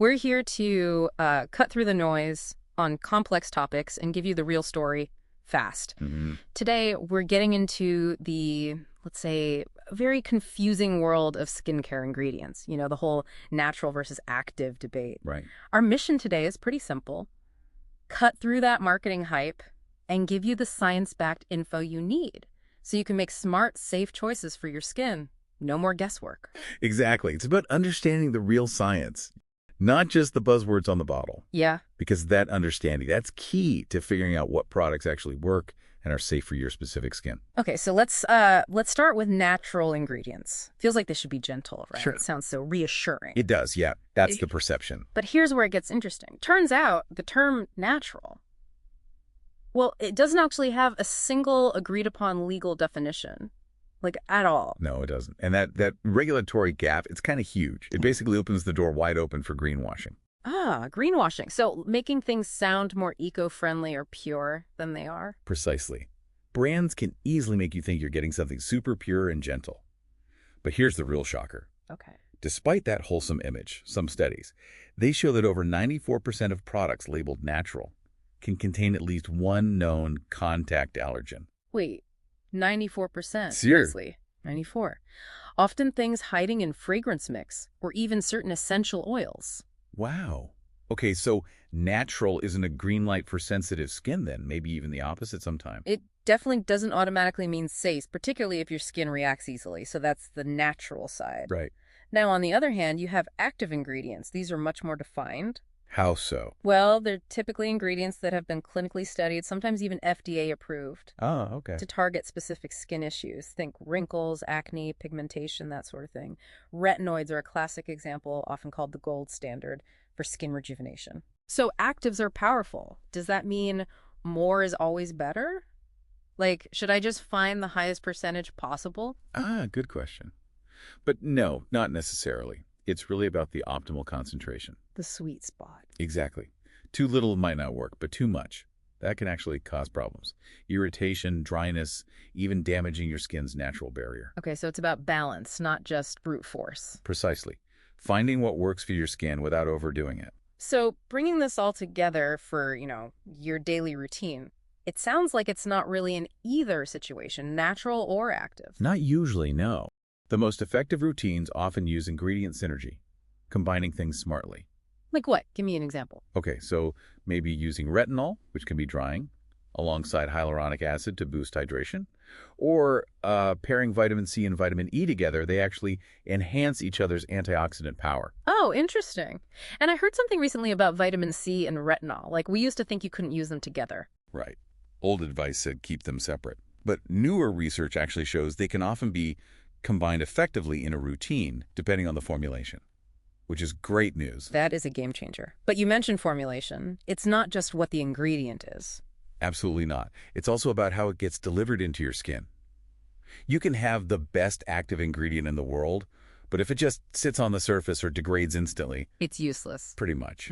We're here to cut through the noise on complex topics and give you the real story fast. Hmm. Today, we're getting into the, let's say, very confusing world of skincare ingredients. You know, the whole natural versus active debate. Right. Our mission today is pretty simple. Cut through that marketing hype and give you the science-backed info you need so you can make smart, safe choices for your skin. No more guesswork. Exactly. It's about understanding the real science, not just the buzzwords on the bottle, Yeah. because that understanding, that's key to figuring out what products actually work and are safe for your specific skin. Okay, so let's start with natural ingredients. Feels like they should be gentle, right? Sure. It sounds so reassuring. It does, yeah. That's the perception. But here's where it gets interesting. Turns out the term natural, well, it doesn't actually have a single agreed upon legal definition, like at all. No, it doesn't. And that regulatory gap, it's kind of huge. It basically opens the door wide open for greenwashing. Ah, greenwashing. So making things sound more eco-friendly or pure than they are. Precisely. Brands can easily make you think you're getting something super pure and gentle. But here's the real shocker. Okay. Despite that wholesome image, some studies, they show that over 94% of products labeled natural can contain at least one known contact allergen. Wait, 94%. Sure. Seriously, 94. Often things hiding in fragrance mix or even certain essential oils. Wow. Okay, so natural isn't a green light for sensitive skin then, maybe even the opposite sometime. It definitely doesn't automatically mean safe, particularly if your skin reacts easily. So that's the natural side. Right. Now, on the other hand, you have active ingredients. These are much more defined. How so? Well, they're typically ingredients that have been clinically studied, sometimes even FDA approved, Oh, okay. to target specific skin issues. Think wrinkles, acne, pigmentation, that sort of thing. Retinoids are a classic example, often called the gold standard for skin rejuvenation. So actives are powerful. Does that mean more is always better? Like, should I just find the highest percentage possible? Good question. But no, not necessarily. It's really about the optimal concentration. The sweet spot. Exactly. Too little might not work, but too much, that can actually cause problems. Irritation, dryness, even damaging your skin's natural barrier. Okay, so it's about balance, not just brute force. Precisely. Finding what works for your skin without overdoing it. So bringing this all together for, your daily routine, it sounds like it's not really in either situation, natural or active. Not usually, no. The most effective routines often use ingredient synergy, combining things smartly. Like what? Give me an example. Okay, so maybe using retinol, which can be drying, alongside hyaluronic acid to boost hydration, or pairing vitamin C and vitamin E together, they actually enhance each other's antioxidant power. Oh, interesting. And I heard something recently about vitamin C and retinol. Like, we used to think you couldn't use them together. Right. Old advice said keep them separate. But newer research actually shows they can often be combined effectively in a routine, depending on the formulation, which is great news. That is a game changer. But you mentioned formulation. It's not just what the ingredient is. Absolutely not. It's also about how it gets delivered into your skin. You can have the best active ingredient in the world, but if it just sits on the surface or degrades instantly, It's useless. pretty much.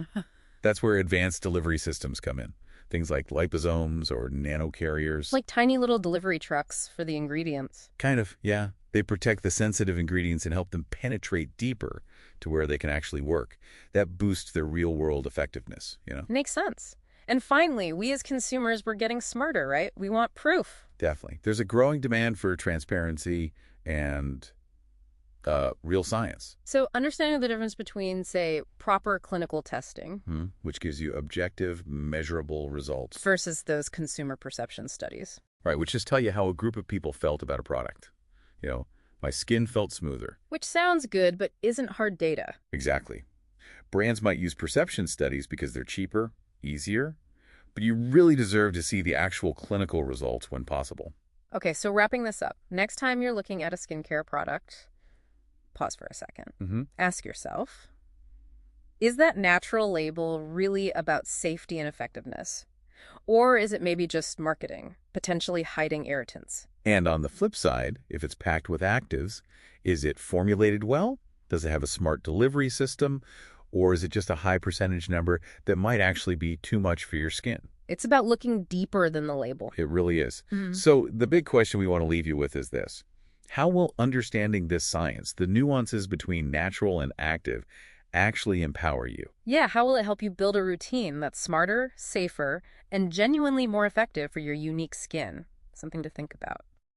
That's where advanced delivery systems come in. Things like liposomes or nanocarriers. Like tiny little delivery trucks for the ingredients. Kind of, yeah. They protect the sensitive ingredients and help them penetrate deeper to where they can actually work. That boosts their real-world effectiveness. Makes sense. And finally, we as consumers, we're getting smarter, right? We want proof. Definitely. There's a growing demand for transparency and real science, So understanding the difference between, say, proper clinical testing which gives you objective, measurable results. versus those consumer perception studies. Right, which just tell you how a group of people felt about a product. My skin felt smoother. Which sounds good, but isn't hard data. Exactly. Brands might use perception studies because they're cheaper, easier, but you really deserve to see the actual clinical results when possible. Okay, so wrapping this up. Next time you're looking at a skincare product, pause for a second. Ask yourself, is that natural label really about safety and effectiveness? Or is it maybe just marketing, potentially hiding irritants? And on the flip side, if it's packed with actives, is it formulated well? Does it have a smart delivery system? Or is it just a high percentage number that might actually be too much for your skin? It's about looking deeper than the label. It really is. So the big question we want to leave you with is this. How will understanding this science, the nuances between natural and active, actually empower you? Yeah, how will it help you build a routine that's smarter, safer, and genuinely more effective for your unique skin? Something to think about.